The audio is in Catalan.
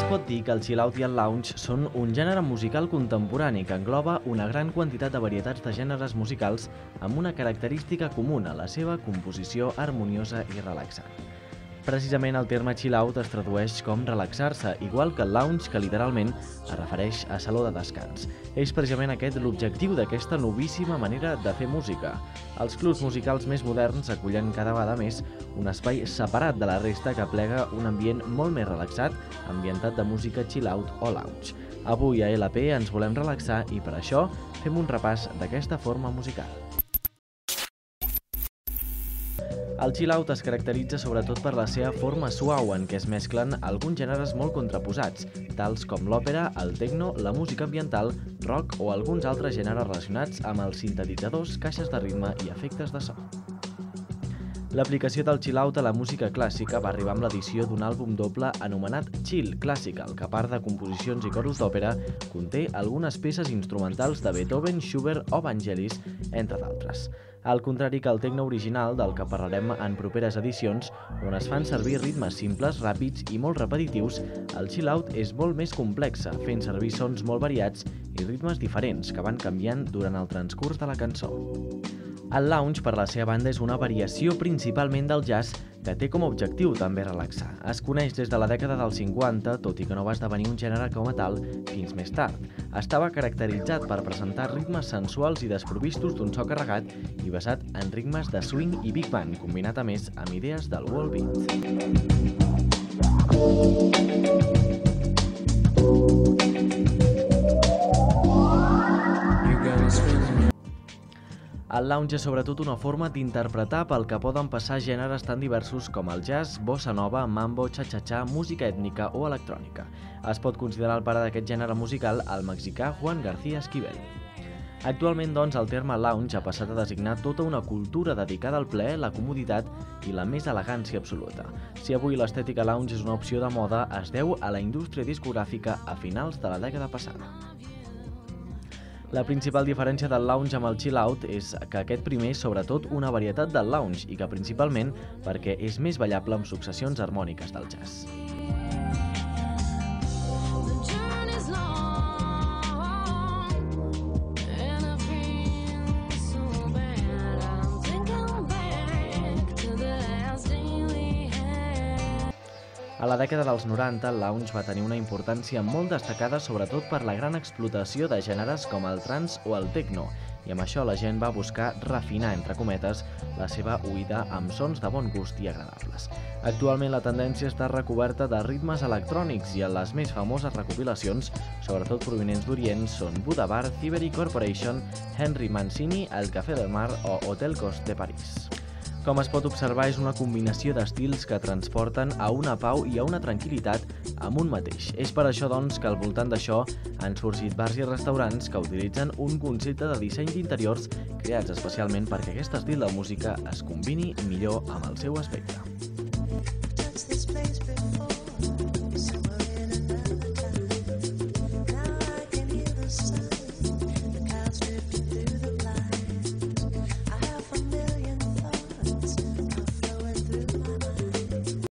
pot dir que el chill-out i el lounge són un gènere musical contemporani que engloba una gran quantitat de varietats de gèneres musicals amb una característica comuna, la seva composició harmoniosa i relaxant. Precisament el terme chill-out es tradueix com relaxar-se, igual que el lounge, que literalment es refereix a saló de descans. És precisament aquest l'objectiu d'aquesta novíssima manera de fer música. Els clubs musicals més moderns acullen cada vegada més un espai separat de la resta que aplega un ambient molt més relaxat, ambientat de música chill-out o lounge. Avui a LP ens volem relaxar i per això fem un repàs d'aquesta forma musical. El chill-out es caracteritza sobretot per la seva forma suau en què es mesclen alguns gèneres molt contraposats, tals com l'òpera, el techno, la música ambiental, rock o alguns altres gèneres relacionats amb els sintetitzadors, caixes de ritme i efectes de so. L'aplicació del chill-out a la música clàssica va arribar amb l'edició d'un àlbum doble anomenat Chill Classical, que a part de composicions i coros d'òpera, conté algunes peces instrumentals de Beethoven, Schubert o Vangelis, entre d'altres. Al contrari que el techno original, del que parlarem en properes edicions, on es fan servir ritmes simples, ràpids i molt repetitius, el chill-out és molt més complexa, fent servir sons molt variats i ritmes diferents que van canviant durant el transcurs de la cançó. El lounge, per la seva banda, és una variació principalment del jazz que té com a objectiu també relaxar. Es coneix des de la dècada dels 50, tot i que no va esdevenir un gènere com a tal fins més tard. Estava caracteritzat per presentar ritmes sensuals i desprovistos d'un so carregat i basat en ritmes de swing i big band, combinat a més amb idees del world beat. El lounge és sobretot una forma d'interpretar pel que poden passar gèneres tan diversos com el jazz, bossa nova, mambo, cha-cha-cha, música ètnica o electrònica. Es pot considerar el pare d'aquest gènere musical el mexicà Juan García Esquivel. Actualment, doncs, el terme lounge ha passat a designar tota una cultura dedicada al plaer, la comoditat i la més elegància absoluta. Si avui l'estètica lounge és una opció de moda, es deu a la indústria discogràfica a finals de la dècada passada. La principal diferència del lounge amb el chill-out és que aquest primer és sobretot una varietat del lounge i que principalment perquè és més ballable amb successions harmòniques del jazz. A la dècada dels 90, el lounge va tenir una importància molt destacada sobretot per la gran explotació de gèneres com el trance o el techno, i amb això la gent va buscar refinar, entre cometes, la seva oïda amb sons de bon gust i agradables. Actualment la tendència està recoberta de ritmes electrònics i les més famoses recopilacions, sobretot provinents d'Orient, són Buddha Bar, Thievery Corporation, Henry Mancini, El Café del Mar o Hotel Cost de París. Com es pot observar, és una combinació d'estils que transporten a una pau i a una tranquil·litat amb un mateix. És per això, doncs, que al voltant d'això han sorgit bars i restaurants que utilitzen un concepte de disseny d'interiors creats especialment perquè aquest estil de música es combini millor amb el seu aspecte.